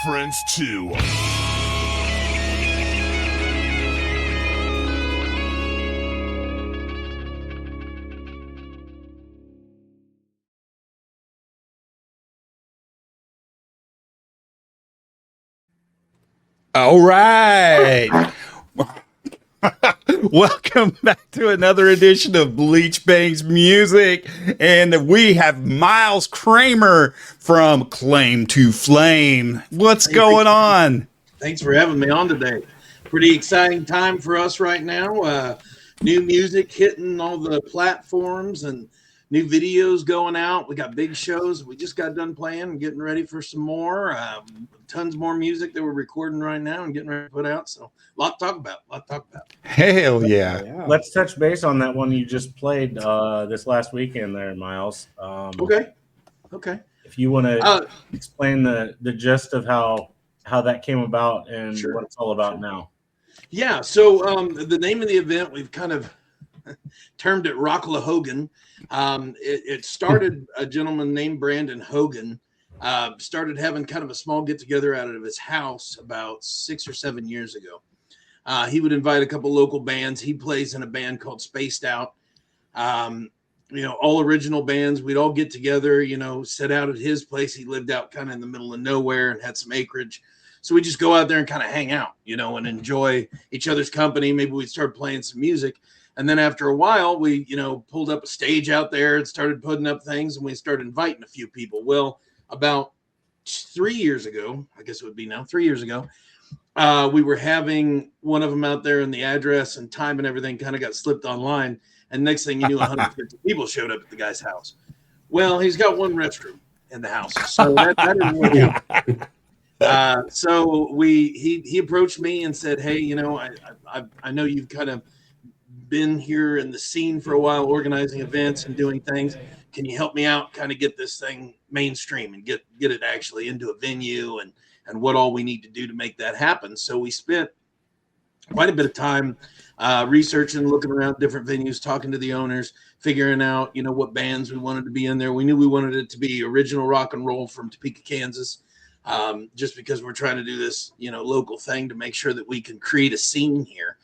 Friends too. All right. Welcome back to another edition of Bleach Bangs Music. And we have Miles Kramer from Claim to Flame. What's going on? Thanks for having me on today. Pretty exciting time for us right now. New music hitting all the platforms and new videos going out. We got big shows. We just got done playing and getting ready for some more. Tons more music that we're recording right now and getting ready to put out. So a lot to talk about. Hell yeah. Let's touch base on that one you just played this last weekend there, Miles. Okay. If you want to explain the gist of how that came about and what it's all about now. Yeah, so the name of the event, we've kind of termed it Rockla Hogan. It started a gentleman named Brandon Hogan, started having kind of a small get-together out of his house about 6 or 7 years ago. He would invite a couple local bands. He plays in a band called Spaced Out. All original bands. We'd all get together, set out at his place. He lived out kind of in the middle of nowhere and had some acreage. So we just go out there and kind of hang out, and enjoy each other's company. Maybe we'd start playing some music. And then after a while, we, pulled up a stage out there and started putting up things, and we started inviting a few people. Well, about 3 years ago, I guess it would be now, 3 years ago, we were having one of them out there, and the address and time and everything kind of got slipped online. And next thing you knew, 150 people showed up at the guy's house. Well, he's got one restroom in the house, so that didn't work out. So he approached me and said, "Hey, I know you've kind of been here in the scene for a while, organizing events and doing things. Can you help me out, kind of get this thing mainstream and get it actually into a venue and what all we need to do to make that happen?" So we spent quite a bit of time researching, looking around different venues, talking to the owners, figuring out, what bands we wanted to be in there. We knew we wanted it to be original rock and roll from Topeka, Kansas. Just because we're trying to do this, local thing to make sure that we can create a scene here.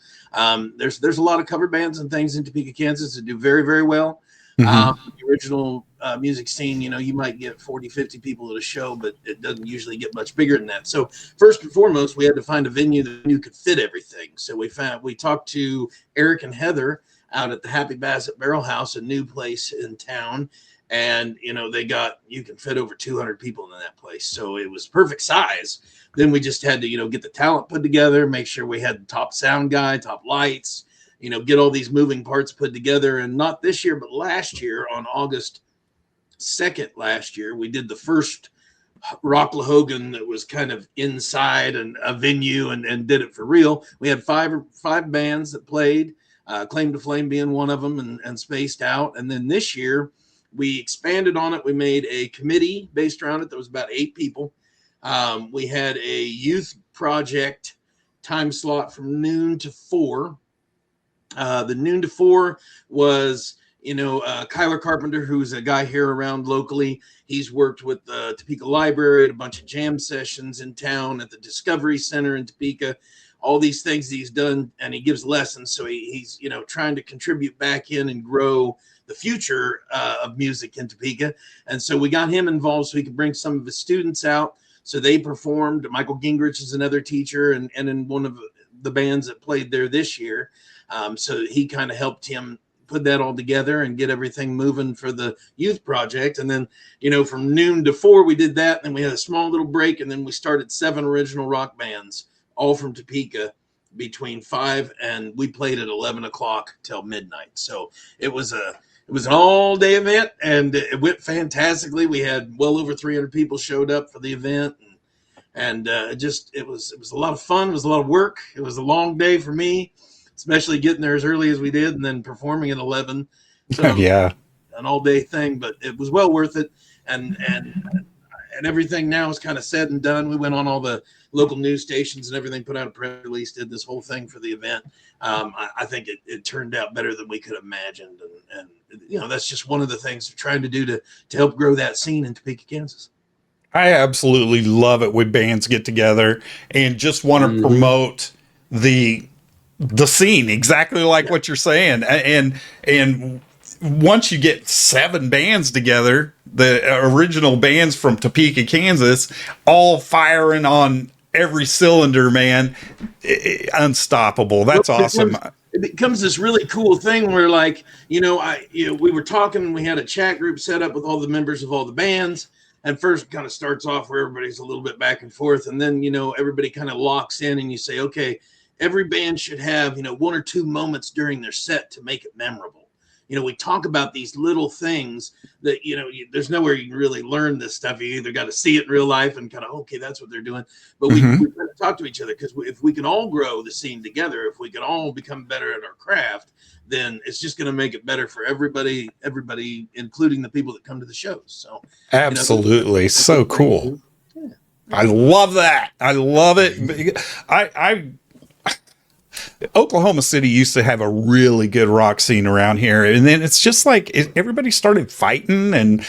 There's a lot of cover bands and things in Topeka, Kansas that do very, very well. Mm-hmm. The original music scene, you might get 40, 50 people at a show, but it doesn't usually get much bigger than that. So first and foremost, we had to find a venue that could fit everything. So we talked to Eric and Heather out at the Happy Basset Barrel House, a new place in town. And, you can fit over 200 people in that place. So it was perfect size. Then we just had to, get the talent put together, make sure we had the top sound guy, top lights, get all these moving parts put together. And not this year, but last year on August 2nd last year, we did the first Rockla Hogan that was kind of inside a venue and did it for real. We had five bands that played, Claim to Flame being one of them and Spaced Out. And then this year, we expanded on it. We made a committee based around it. There was about 8 people. We had a youth project time slot from noon to 4. The noon to 4 was, Kyler Carpenter, who's a guy here around locally. He's worked with the Topeka Library at a bunch of jam sessions in town at the Discovery Center in Topeka. all these things he's done, and he gives lessons. So he's, you know, trying to contribute back in and grow the future of music in Topeka. And so we got him involved so he could bring some of his students out. So they performed. Michael Gingrich is another teacher and in one of the bands that played there this year. So he kind of helped him put that all together and get everything moving for the youth project. And then, you know, from noon to 4, we did that. And we had a small little break. And then we started 7 original rock bands, all from Topeka, between 5, and we played at 11 o'clock till midnight. So it was an all day event, and it went fantastically. We had well over 300 people showed up for the event. And it was a lot of fun. It was a lot of work. It was a long day for me, especially getting there as early as we did and then performing at 11. So yeah, an all day thing, but it was well worth it. And everything now is kind of said and done. We went on all the local news stations and everything, put out a press release, did this whole thing for the event. I think it turned out better than we could have imagined. And you know, that's just one of the things we're trying to do to help grow that scene in Topeka, Kansas. I absolutely love it when bands get together and just want to promote the scene, exactly like what you're saying. And once you get 7 bands together, the original bands from Topeka, Kansas, all firing on every cylinder, man, unstoppable. That's awesome. It becomes this really cool thing where, like, you know, we were talking, we had a chat group set up with all the members of all the bands. And first kind of starts off where everybody's a little bit back and forth. And then, you know, everybody kind of locks in and you say, okay, every band should have, you know, 1 or 2 moments during their set to make it memorable. You know, we talk about these little things that, you know, there's nowhere you can really learn this stuff. You either got to see it in real life and kind of, okay, that's what they're doing. But we kind of talk to each other, because if we can all grow the scene together, if we can all become better at our craft, then it's just going to make it better for everybody, including the people that come to the shows. So absolutely, you know, so cool. Yeah. I love that. I love it. Oklahoma City used to have a really good rock scene around here, and then it's just like everybody started fighting and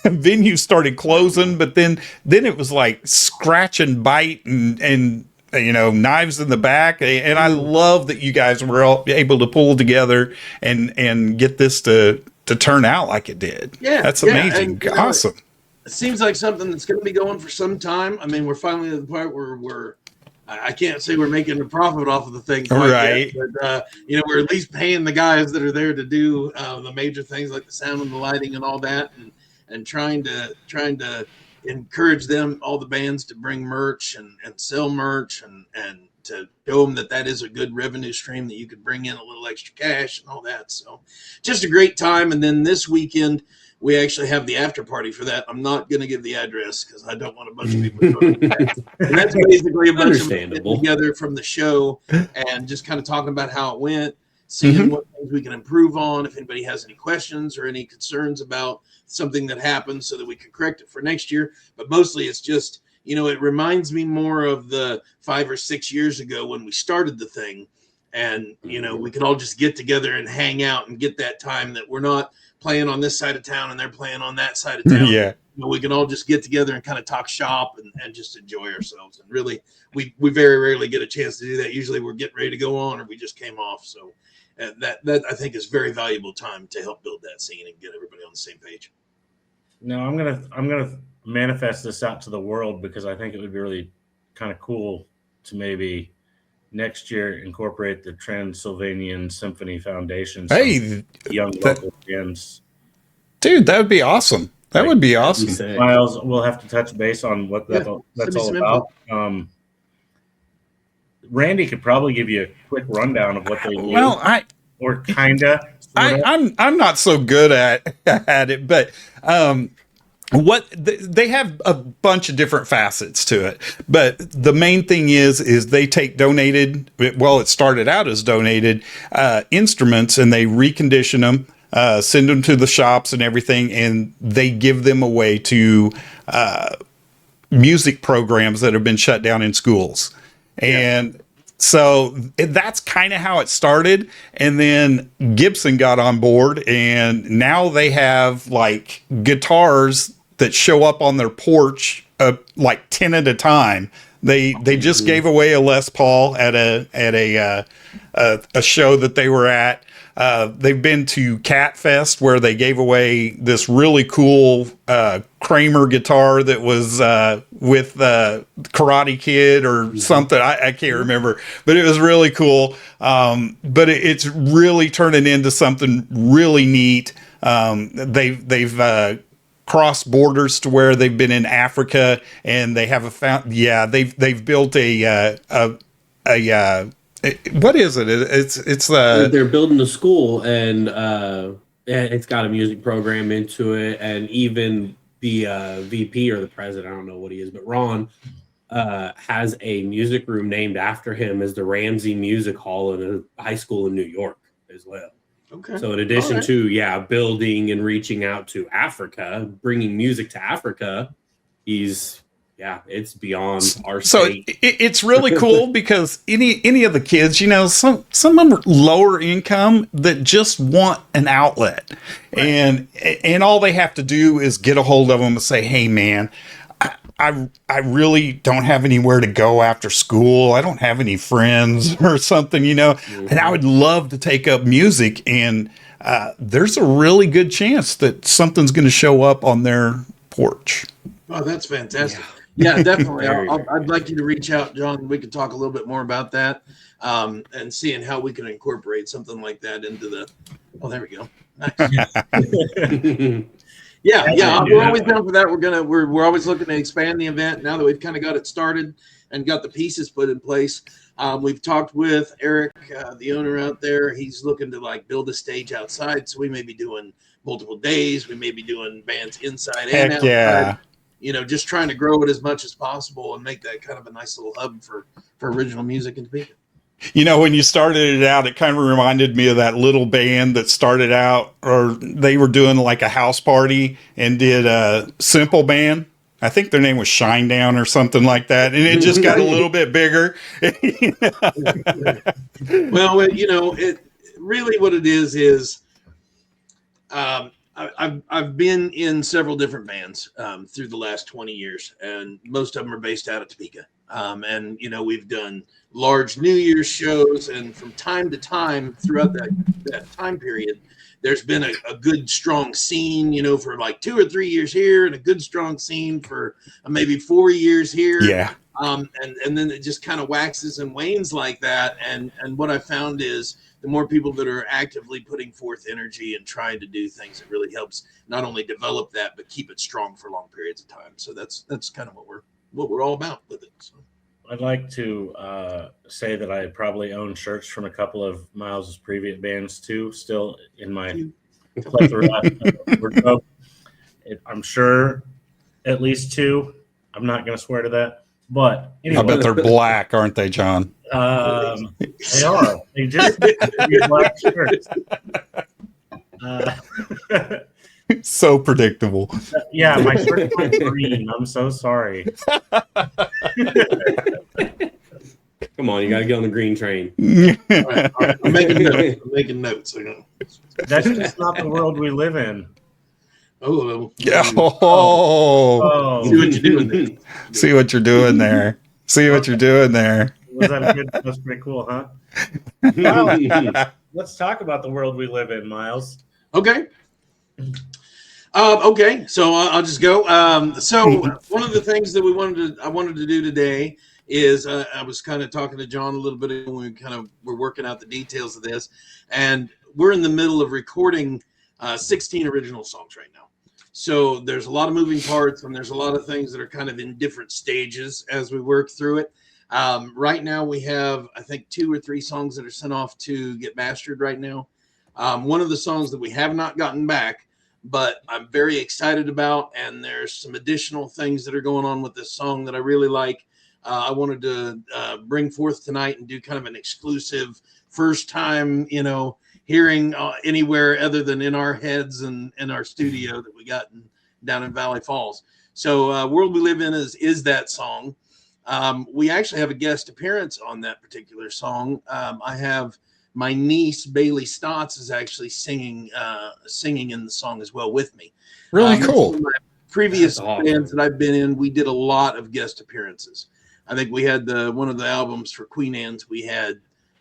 venues started closing, but then it was like scratch and bite and you know, knives in the back. And I love that you guys were all able to pull together and get this to turn out like it did. Yeah, that's amazing. And, awesome. It seems like something that's going to be going for some time. I mean, we're finally at the part where I can't say we're making a profit off of the thing quite right yet, but you know, we're at least paying the guys that are there to do the major things like the sound and the lighting and all that, and trying to encourage them, all the bands, to bring merch and sell merch and to show them that is a good revenue stream that you could bring in a little extra cash and all that. So just a great time. And then this weekend we actually have the after party for that. I'm not going to give the address because I don't want a bunch of people to go to that. And that's basically a bunch of people together from the show and just kind of talking about how it went, seeing what things we can improve on, if anybody has any questions or any concerns about something that happened, so that we can correct it for next year. But mostly it's just, you know, it reminds me more of the 5 or 6 years ago when we started the thing. And, you know, we could all just get together and hang out and get that time that we're not playing on this side of town and they're playing on that side of town. Yeah. You know, we can all just get together and kind of talk shop and just enjoy ourselves. And really, we very rarely get a chance to do that. Usually we're getting ready to go on or we just came off. So that I think is very valuable time to help build that scene and get everybody on the same page. No, I'm gonna manifest this out to the world, because I think it would be really kind of cool to maybe next year incorporate the Transylvanian Symphony Foundation. Hey, young local bands. Dude, that would be awesome. That would be awesome. Miles, we'll have to touch base on what that's all about. Randy could probably give you a quick rundown of what they do. Well, I'm not so good at it, but what they have a bunch of different facets to it, but the main thing is they take donated. Well, it started out as donated instruments, and they recondition them, send them to the shops and everything, and they give them away to music programs that have been shut down in schools. And so that's kind of how it started. And then Gibson got on board, and now they have like guitars that show up on their porch, like 10 at a time, They just gave away a Les Paul at a show that they were at. They've been to Cat Fest where they gave away this really cool Kramer guitar that was with Karate Kid or something. I can't remember, but it was really cool. But it's really turning into something really neat. They've crossed borders to where they've been in Africa, and they have they've built a what is it? It's they're building a school, and it's got a music program into it, and even the VP or the president, I don't know what he is, but Ron has a music room named after him as the Ramsey Music Hall in a high school in New York as well. Okay. So in addition to building and reaching out to Africa, bringing music to Africa, it's beyond our state. So it's really cool because any of the kids, some of them are lower income that just want an outlet, right. and all they have to do is get a hold of them and say, "Hey, man, I really don't have anywhere to go after school. I don't have any friends or something, Mm-hmm. and I would love to take up music." And there's a really good chance that something's going to show up on their porch. Oh, that's fantastic. Yeah, definitely. I'd like you to reach out, John. We could talk a little bit more about that and seeing how we can incorporate something like that into the. Oh, there we go. Nice. Yeah. We're always down for that. We're always looking to expand the event now that we've kind of got it started and got the pieces put in place. We've talked with Eric, the owner out there. He's looking to build a stage outside, so we may be doing multiple days. We may be doing bands inside and outside. Yeah. Just trying to grow it as much as possible and make that kind of a nice little hub for original music in Topeka. When you started it out, it kind of reminded me of that little band that started out, or they were doing like a house party and did a simple band. I think their name was Shinedown or something like that. And it just got a little bit bigger. Well, it really what it is I've been in several different bands through the last 20 years, and most of them are based out of Topeka. And we've done large New Year's shows, and from time to time throughout that time period, there's been a good strong scene, for like 2 or 3 years here, and a good strong scene for maybe 4 years here. Yeah. And then it just kind of waxes and wanes like that. And what I found is the more people that are actively putting forth energy and trying to do things, it really helps not only develop that, but keep it strong for long periods of time. So that's kind of what we're all about with it. So. I'd like to say that I probably own shirts from a couple of Miles' previous bands too, still in my plethora wardrobe. I'm sure at least 2. I'm not going to swear to that, but anyway. I bet they're black, aren't they, John? They are. They just black shirts. So predictable. Yeah, my shirt is green. I'm so sorry. Come on, you got to get on the green train. All right. I'm making notes. That's just not the world we live in. Oh. Oh. See what you're doing there. See what you're doing there. See what you're doing there. Was that good? That's pretty cool, huh? Well, let's talk about the world we live in, Miles. Okay. Okay, so I'll just go. So one of the things that I wanted to do today is I was kind of talking to John a little bit when we're working out the details of this, and we're in the middle of recording 16 original songs right now. So there's a lot of moving parts, and there's a lot of things that are kind of in different stages as we work through it. Right now we have, I think, 2 or 3 songs that are sent off to get mastered right now. One of the songs that we have not gotten back, but I'm very excited about, and there's some additional things that are going on with this song that I really like. I wanted to bring forth tonight and do kind of an exclusive first time, hearing anywhere other than in our heads and in our studio that we got down in Valley Falls. So World We Live In is that song. We actually have a guest appearance on that particular song. I have my niece Bailey Stotts is actually singing in the song as well with me. Really cool. My previous bands that I've been in, we did a lot of guest appearances. I think we had one of the albums for Queen Anne's. We had,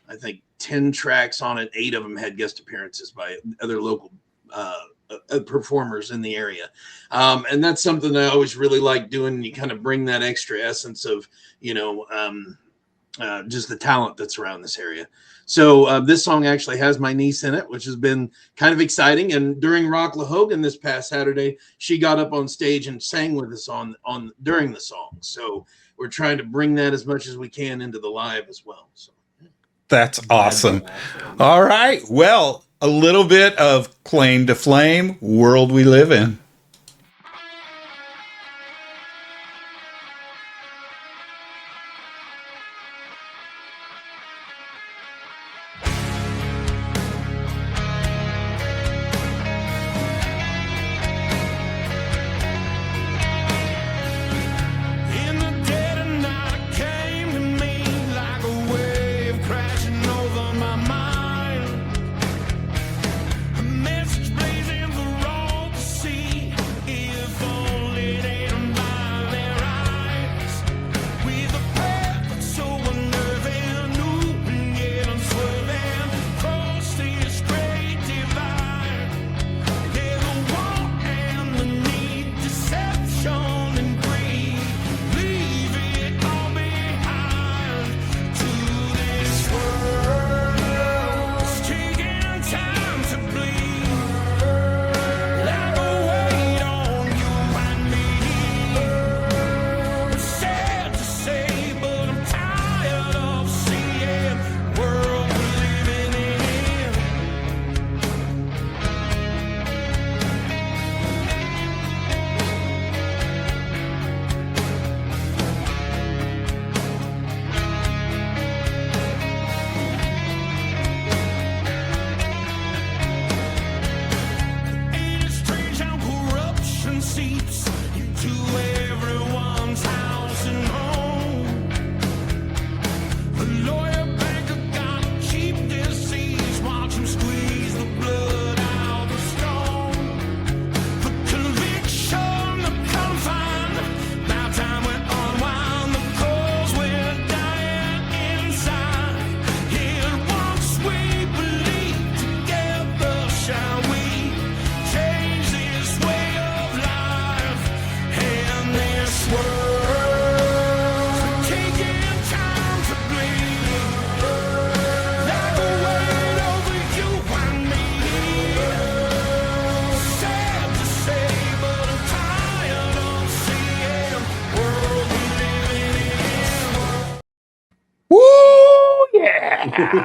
I think, 10 tracks on it. 8 of them had guest appearances by other local performers in the area. And that's something that I always really like doing. You kind of bring that extra essence of, just the talent that's around this area. So this song actually has my niece in it, which has been kind of exciting. And during Rock La Hogan this past Saturday, she got up on stage and sang with us on during the song. So we're trying to bring that as much as we can into the live as well. So that's awesome. All right. Well, a little bit of Claim to Flame, World We Live In.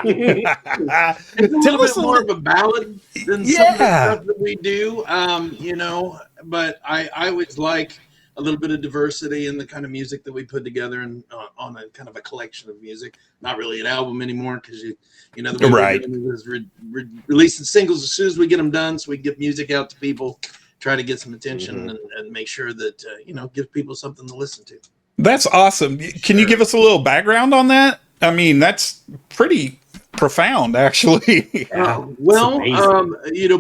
It's a little bit more of a ballad than some of the stuff that we do, but I always like a little bit of diversity in the kind of music that we put together and on a kind of a collection of music. Not really an album anymore because the way we're doing it is releasing singles as soon as we get them done, so we get music out to people, try to get some attention and make sure that give people something to listen to. That's awesome. Can you give us a little background on that? I mean, that's pretty profound, actually.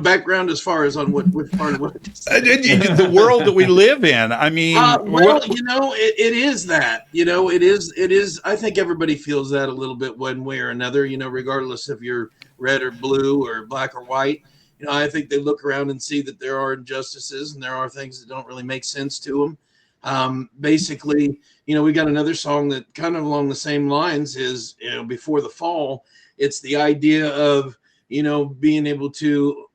Background as far as on what part of what the world that we live in. I mean, it is that. It is. I think everybody feels that a little bit one way or another. Regardless if you're red or blue or black or white. I think they look around and see that there are injustices and there are things that don't really make sense to them. Basically, we got another song that kind of along the same lines is, Before the Fall. It's the idea of, being able to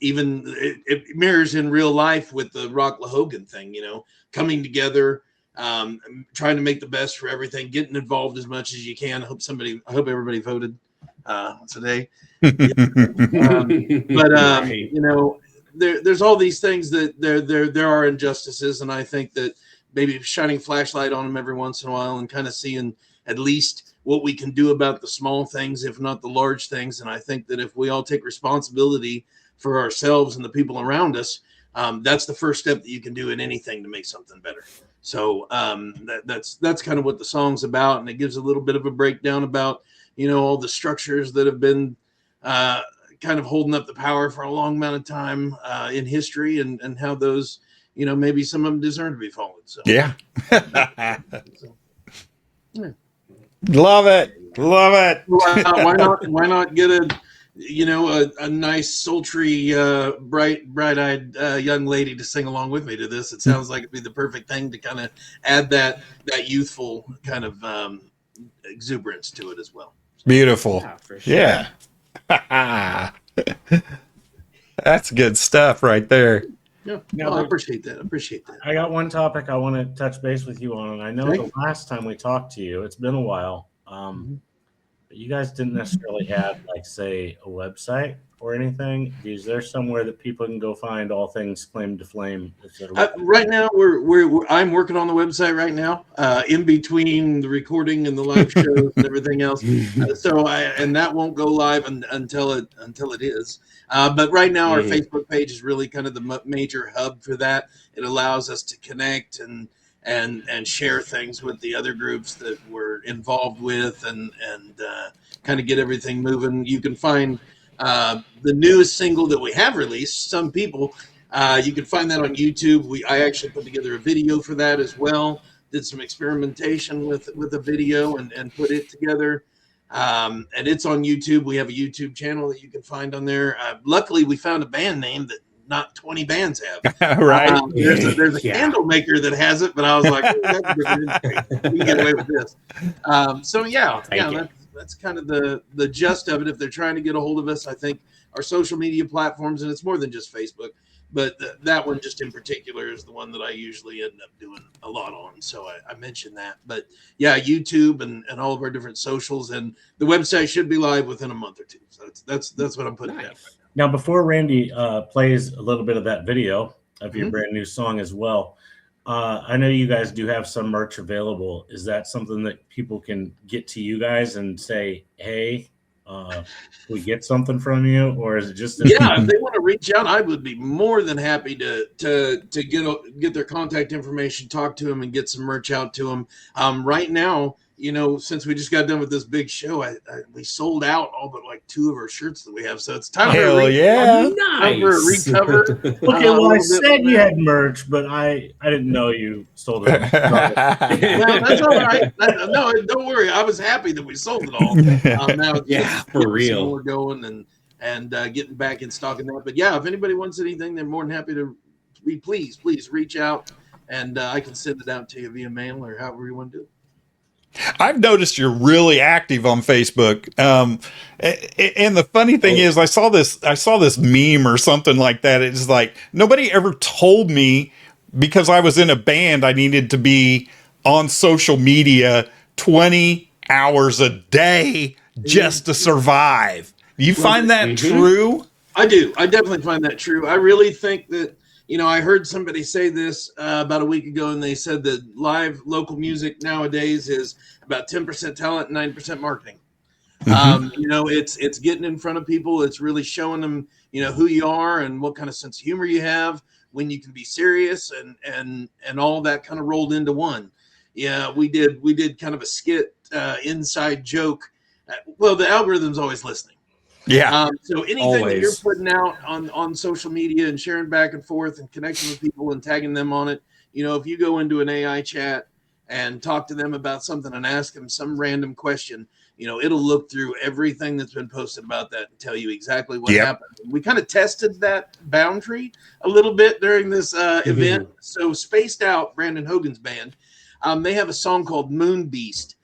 even it mirrors in real life with the Rock La Hogan thing, coming together, trying to make the best for everything, getting involved as much as you can. I hope everybody voted today. There's all these things that there are injustices, and I think that maybe shining a flashlight on them every once in a while and kind of seeing at least what we can do about the small things, if not the large things. And I think that if we all take responsibility for ourselves and the people around us, that's the first step that you can do in anything to make something better. So that's kind of what the song's about. And it gives a little bit of a breakdown about, all the structures that have been kind of holding up the power for a long amount of time in history and how those, maybe some of them deserve to be followed. So yeah. Love it. Love it. Why not get a nice, sultry, bright-eyed young lady to sing along with me to this? It sounds like it'd be the perfect thing to kind of add that youthful kind of exuberance to it as well. Beautiful. Yeah, for sure. Yeah. That's good stuff right there. Yeah, Now, I appreciate that. I got one topic I want to touch base with you on, and I know Okay. the last time we talked to you, it's been a while. But you guys didn't necessarily have, like, say, a website or anything. Is there somewhere that people can go find all things Claim to Flame? Right now, I'm working on the website right now, in between the recording and the live shows and everything else. And that won't go live until it is. But right now, our Facebook page is really kind of the major hub for that. It allows us to connect and share things with the other groups that we're involved with, and kind of get everything moving. You can find the newest single that we have released. Some people, you can find that on YouTube. I actually put together a video for that as well. Did some experimentation with a video and put it together. And it's on YouTube. We have a YouTube channel that you can find on there. Luckily, we found a band name that not 20 bands have. Right. There's a candle maker that has it, but I was like, that's we can get away with this. That's kind of the gist of it. If they're trying to get a hold of us, I think our social media platforms, and it's more than just Facebook, but that one just in particular is the one that I usually end up doing a lot on. So I mentioned that. But yeah, YouTube and all of our different socials, and the website should be live within a month or two. So that's what I'm putting down right now. Before Randy plays a little bit of that video of your brand new song as well, I know you guys do have some merch available. Is that something that people can get to you guys and say, hey, we get something from you? Or is it just if they want to reach out, I would be more than happy to get their contact information, talk to them, and get some merch out to them. Right now, since we just got done with this big show, we sold out all but like 2 of our shirts that we have. So it's time for a recover. Okay, well, I said you had merch, but I didn't know you sold it. Well, that's all right. No, don't worry. I was happy that we sold it all. Now it's for real. We're going and getting back in stock in that. But yeah, if anybody wants anything, they're more than happy to. Please reach out, and I can send it out to you via mail or however you want to do it. I've noticed you're really active on Facebook. And the funny thing is, I saw this meme or something like that. It's like, nobody ever told me, because I was in a band, I needed to be on social media 20 hours a day just to survive. Do you find that true? I do. I definitely find that true. I really think that, I heard somebody say this about a week ago, and they said that live local music nowadays is about 10% talent and 90% marketing. It's getting in front of people. It's really showing them, who you are and what kind of sense of humor you have, when you can be serious, and all that kind of rolled into one. Yeah, we did kind of a skit, inside joke. Well, the algorithm's always listening. Yeah. So anything that you're putting out on social media and sharing back and forth and connecting with people and tagging them on it, if you go into an AI chat and talk to them about something and ask them some random question, it'll look through everything that's been posted about that and tell you exactly what happened. We kind of tested that boundary a little bit during this event. So Spaced Out, Brandon Hogan's band, they have a song called Moon Beast.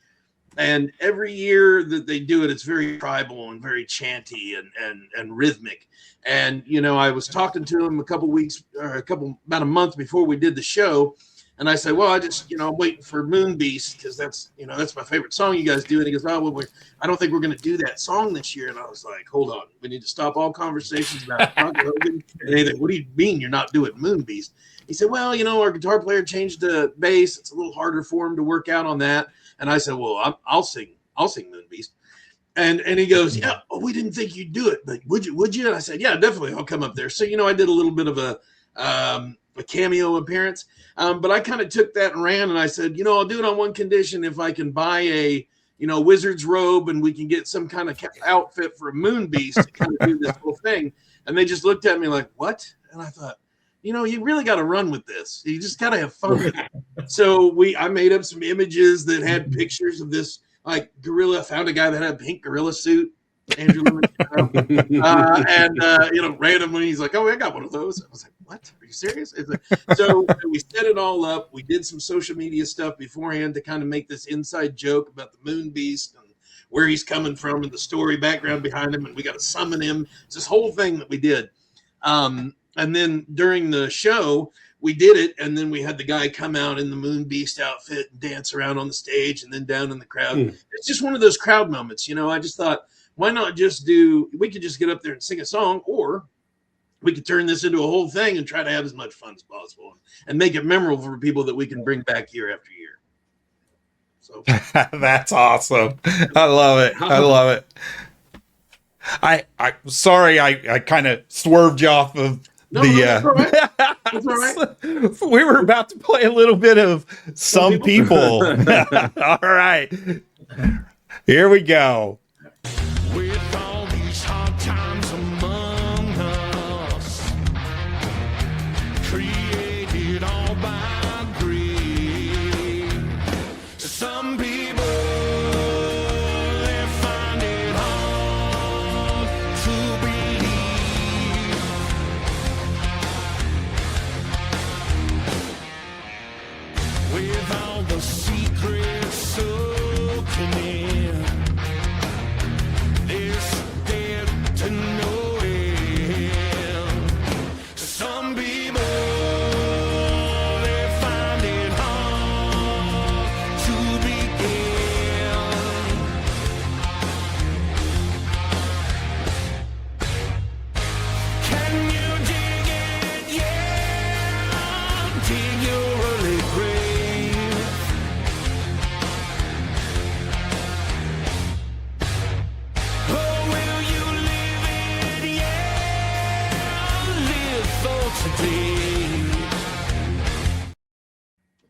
And every year that they do it, it's very tribal and very chanty and rhythmic. And, I was talking to him about a month before we did the show. And I said, well, I'm waiting for Moon Beast, because that's my favorite song you guys do. And he goes, oh, well, I don't think we're going to do that song this year. And I was like, hold on. We need to stop all conversations about Hogan. And they think, what do you mean you're not doing Moon Beast? He said, well, our guitar player changed to bass. It's a little harder for him to work out on that. And I said, well, I'll sing Moon Beast. And he goes, yeah, we didn't think you'd do it, but would you? And I said, yeah, definitely. I'll come up there. So, I did a little bit of a cameo appearance. But I kind of took that and ran, and I said, I'll do it on one condition: if I can buy a, wizard's robe, and we can get some kind of outfit for a Moon Beast to kind of do this whole thing. And they just looked at me like, what? And I thought, you really got to run with this. You just got to have fun with it. So I made up some images that had pictures of this like gorilla. Found a guy that had a pink gorilla suit, Andrew and randomly he's like, "Oh, I got one of those." I was like, "What? Are you serious?" So we set it all up. We did some social media stuff beforehand to kind of make this inside joke about the moon beast and where he's coming from and the story background behind him, and we got to summon him. It's this whole thing that we did. And then during the show, we did it, and then we had the guy come out in the moon beast outfit and dance around on the stage and then down in the crowd. It's just one of those crowd moments. I just thought, why not we could just get up there and sing a song, or we could turn this into a whole thing and try to have as much fun as possible and make it memorable for people that we can bring back year after year. So that's awesome. I love it. Sorry, I kind of swerved you off of that's all right. That's all right. We were about to play a little bit of Some People. All right. Here we go. With all these hard times among us, created all by grace. Some people, they find it hard to believe. With all the secrets soaking in, there's dead to no end. Some people, they find it hard to begin. Can you dig it? Yeah, dig your early grave. Oh, will you live it? Yeah, live for today.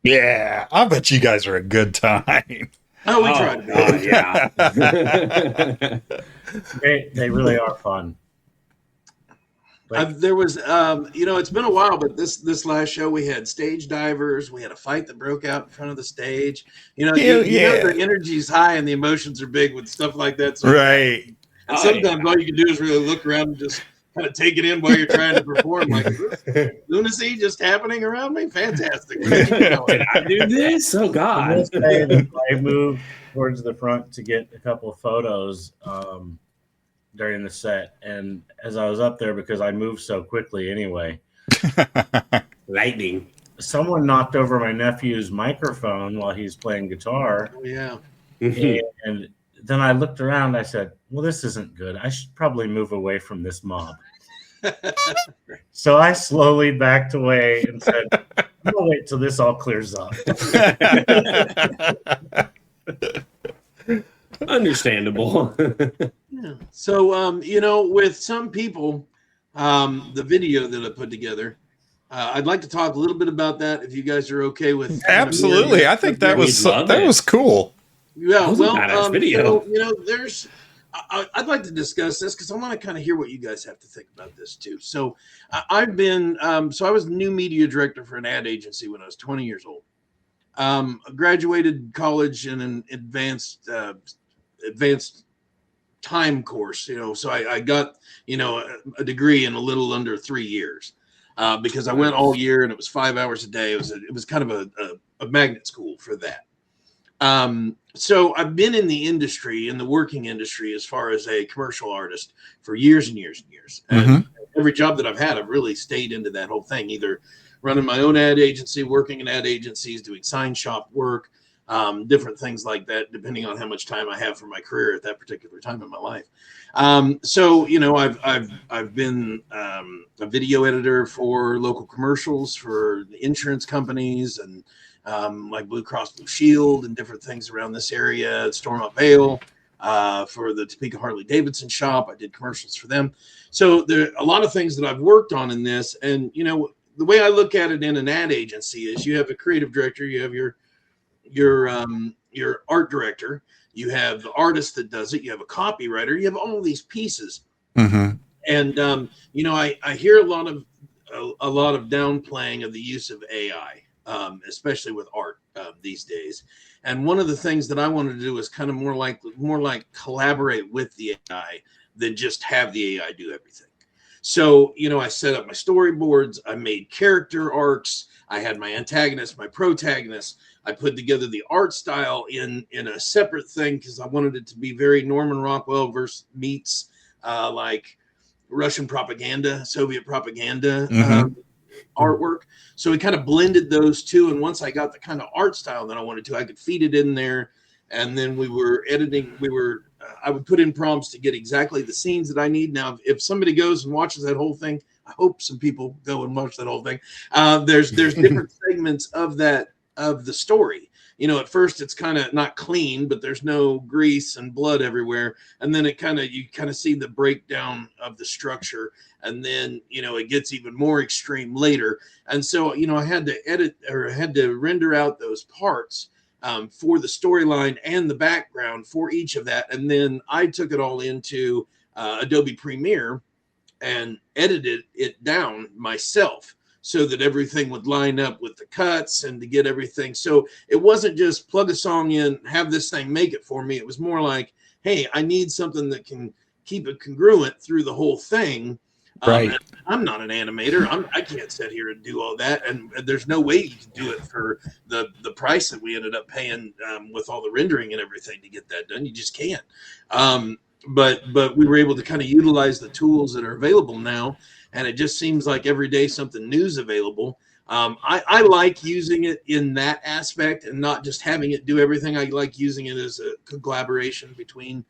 Yeah, I bet you guys are a good time. Oh, we tried. God, yeah. They really are fun. There was, it's been a while, but this last show we had stage divers. We had a fight that broke out in front of the stage. You know the energy's high and the emotions are big with stuff like that. So Right. And sometimes all you can do is really look around and just kind of take it in while you're trying to perform. Like, is this lunacy just happening around me? Fantastic. Can I do this? Oh I God. will say that I moved towards the front to get a couple of photos during the set, and as I was up there, because I moved so quickly anyway, Lightning. someone knocked over my nephew's microphone while he's playing guitar, Oh, yeah. and then I looked around. I said, well, this isn't good. I should probably move away from this mob. So I slowly backed away and said, I'll wait till this all clears up. Understandable. Yeah. So, with Some People, the video that I put together, I'd like to talk a little bit about that if you guys are okay with. Absolutely. I think that was cool. Yeah, That was a badass video. So, I'd like to discuss this because I want to kind of hear what you guys have to think about this too. So, I was new media director for an ad agency when I was 20 years old. Graduated college in an advanced time course, so I got, a degree in a little under 3 years, because I went all year and it was 5 hours a day. It was kind of a magnet school for that. So I've been in the industry, in the working industry, as far as a commercial artist for years and years and years. And every job that I've had, I've really stayed into that whole thing, either running my own ad agency, working in ad agencies, doing sign shop work, different things like that, depending on how much time I have for my career at that particular time in my life. So, I've been a video editor for local commercials for insurance companies and like Blue Cross Blue Shield and different things around this area, Storm Up Vale, for the Topeka Harley Davidson shop. I did commercials for them. So there are a lot of things that I've worked on in this. And, the way I look at it in an ad agency is you have a creative director, you have your art director, you have the artist that does it, you have a copywriter, you have all these pieces. And, I hear a lot of a lot of downplaying of the use of AI, especially with art these days. And one of the things that I wanted to do was kind of more like collaborate with the AI than just have the AI do everything. So, I set up my storyboards, I made character arcs, I had my antagonist, my protagonist. I put together the art style in a separate thing because I wanted it to be very Norman Rockwell versus meets like Russian propaganda, Soviet propaganda artwork. So we kind of blended those two. And once I got the kind of art style that I wanted to, I could feed it in there. And then we were editing. I would put in prompts to get exactly the scenes that I need. Now, if somebody goes and watches that whole thing, I hope some people go and watch that whole thing. There's different segments of the story. At first it's kind of not clean, but there's no grease and blood everywhere. And then you kind of see the breakdown of the structure. And then, it gets even more extreme later. And so, I had to edit or had to render out those parts for the storyline and the background for each of that. And then I took it all into Adobe Premiere and edited it down myself so that everything would line up with the cuts and to get everything. So it wasn't just plug a song in, have this thing make it for me. It was more like, hey, I need something that can keep it congruent through the whole thing. Right. I'm not an animator. I can't sit here and do all that. And there's no way you can do it for the price that we ended up paying with all the rendering and everything to get that done. You just can't. But we were able to kind of utilize the tools that are available now. And it just seems like every day something new is available. I like using it in that aspect and not just having it do everything. I like using it as a collaboration between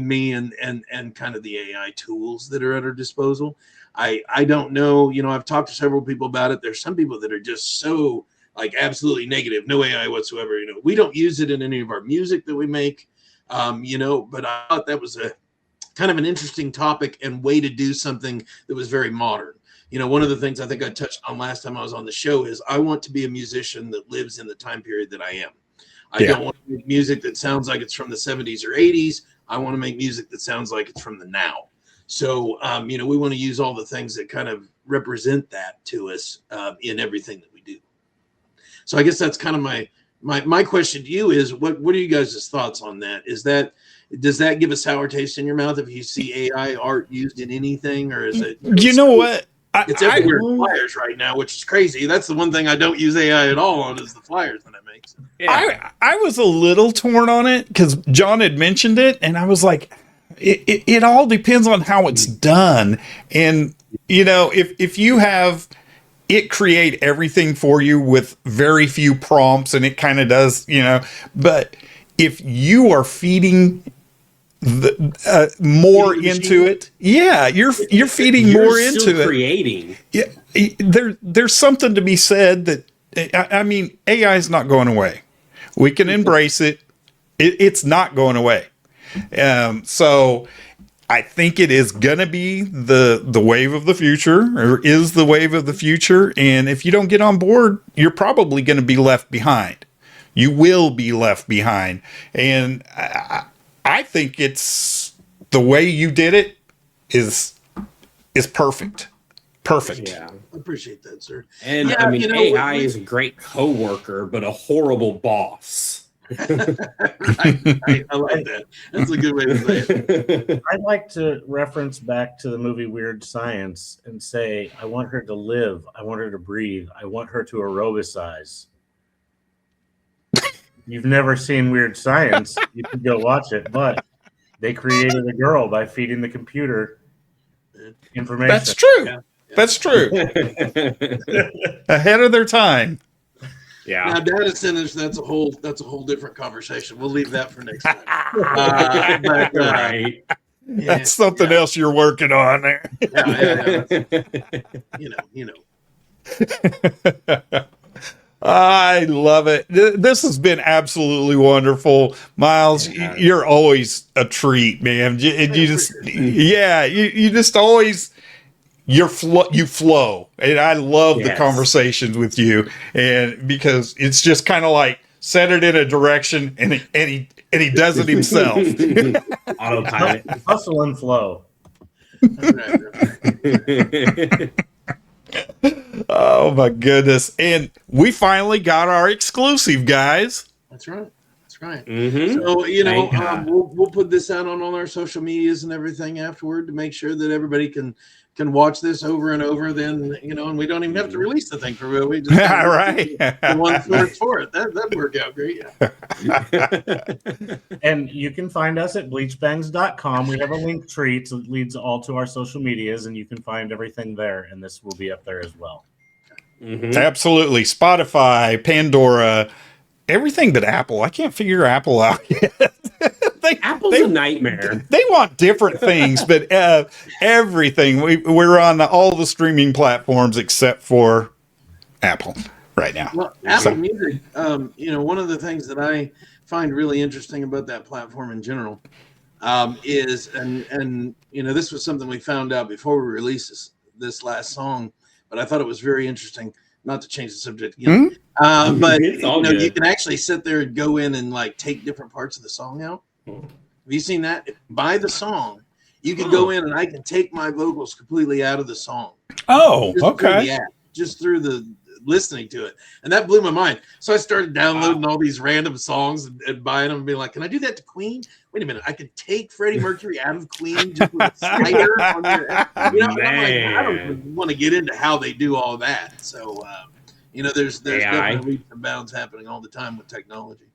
me and kind of the AI tools that are at our disposal. I don't know, I've talked to several people about it. There's some people that are just so like absolutely negative, no AI whatsoever. We don't use it in any of our music that we make, but I thought that was a kind of an interesting topic and way to do something that was very modern. One of the things I think I touched on last time I was on the show is I want to be a musician that lives in the time period that I am. I don't want to make music that sounds like it's from the 70s or 80s. I want to make music that sounds like it's from the now. So, we want to use all the things that kind of represent that to us in everything that we do. So I guess that's kind of my question to you is what are you guys' thoughts on that? Does that give a sour taste in your mouth if you see AI art used in anything, or is it? You know what? It's everywhere in flyers right now, which is crazy. That's the one thing I don't use AI at all on is the flyers that it makes. Yeah. I was a little torn on it because John had mentioned it, and I was like, it all depends on how it's done. And, if you have it create everything for you with very few prompts, and it kind of does, but if you are feeding more into it, you're feeding more into it. Creating, There's something to be said that I mean, AI is not going away. We can embrace it. It's not going away. So I think it is gonna be the wave of the future, or is the wave of the future. And if you don't get on board, you're probably going to be left behind. You will be left behind, and I think it's the way you did it is perfect. Perfect. yeah. I appreciate that, sir. And Yeah, AI is a great coworker, but a horrible boss. I like that. That's a good way to say it. I'd like to reference back to the movie Weird Science and say, I want her to live. I want her to breathe. I want her to aerobicize. You've never seen Weird Science, you can go watch it, but they created a girl by feeding the computer information. That's true. Yeah. That's true. Ahead of their time. Yeah. Now, data centers, that's a whole different conversation. We'll leave that for next time. Right. That's something else you're working on there. You know. I love it. This has been absolutely wonderful, Miles. You're always a treat, man. You just always you flow, and I love the conversations with you, and because it's just kind of like set it in a direction, and he does it himself. Autopilot. Hustle and flow. Oh my goodness. And we finally got our exclusive, guys. That's right. That's right. Mhm. So, Thank God. we'll put this out on all our social medias and everything afterward to make sure that everybody can watch this over and over. Then, and we don't even have to release the thing for real. We just Yeah, right. the one source for it. That'd work out great. Yeah. And you can find us at bleachbangs.com. We have a link tree that leads all to our social medias, and you can find everything there. And this will be up there as well. Mhm. Absolutely. Spotify, Pandora, everything but Apple. I can't figure Apple out yet. Apple's a nightmare. They want different things, but everything. We're on all the streaming platforms except for Apple right now. Well, Apple Music, one of the things that I find really interesting about that platform in general is, and this was something we found out before we released this last song, but I thought it was very interesting. Not to change the subject again, but It's all good. you can actually sit there and go in and like take different parts of the song out. Have you seen that? By the song, you can go in and I can take my vocals completely out of the song. Oh, Just through okay. the app, just through the listening to it, and that blew my mind. So I started downloading all these random songs and buying them and being like, "Can I do that to Queen? Wait a minute, I could take Freddie Mercury out of Queen just with a slider on your." And I'm like, I don't even want to get into how they do all that. So there's definitely leaps and bounds happening all the time with technology.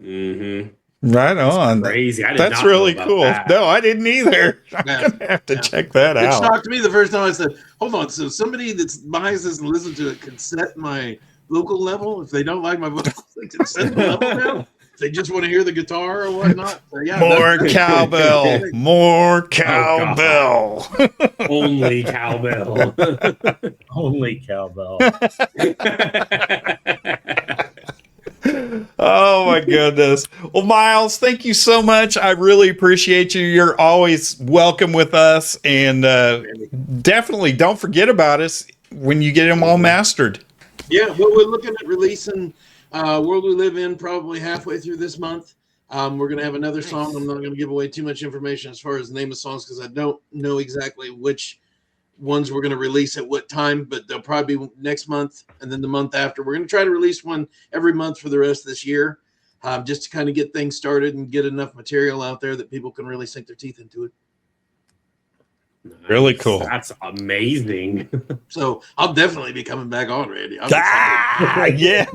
Mm-hmm. Right on. Crazy. I did That's not know really about cool. that. No, I didn't either. I'm gonna have to check that It out. shocked me the first time I said, "Hold on, so somebody that buys this and listens to it can set my vocal level if they don't like my vocals, they can set the level down. If they just want to hear the guitar or whatnot." So, yeah, More that's cowbell. great. More cowbell. Only cowbell. Only cowbell. Oh my goodness. Well, Miles, thank you so much. I really appreciate you. You're always welcome with us, and definitely don't forget about us when you get them all mastered. Yeah, well, we're looking at releasing World We Live In probably halfway through this month. We're going to have another song. I'm not going to give away too much information as far as the name of songs because I don't know exactly which ones we're going to release at what time, but they'll probably be next month and then the month after. We're going to try to release one every month for the rest of this year, just to kind of get things started and get enough material out there that people can really sink their teeth into it. Really cool. That's amazing. So I'll definitely be coming back on, Randy. I'm Yeah.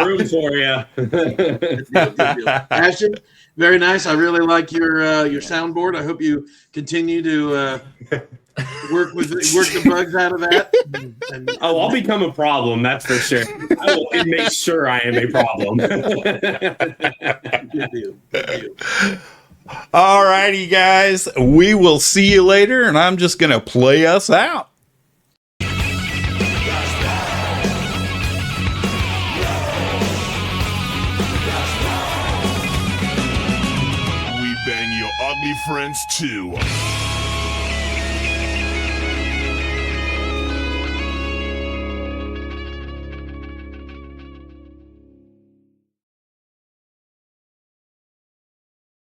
Room for you. Good deal. Ashton, very nice. I really like your soundboard. I hope you continue to work the bugs out of that. And Oh, I'll become a problem. That's for sure. I will make sure I am a problem. good deal. Good deal. All righty, guys. We will see you later, and I'm just going to play us out. We bang your ugly friends too.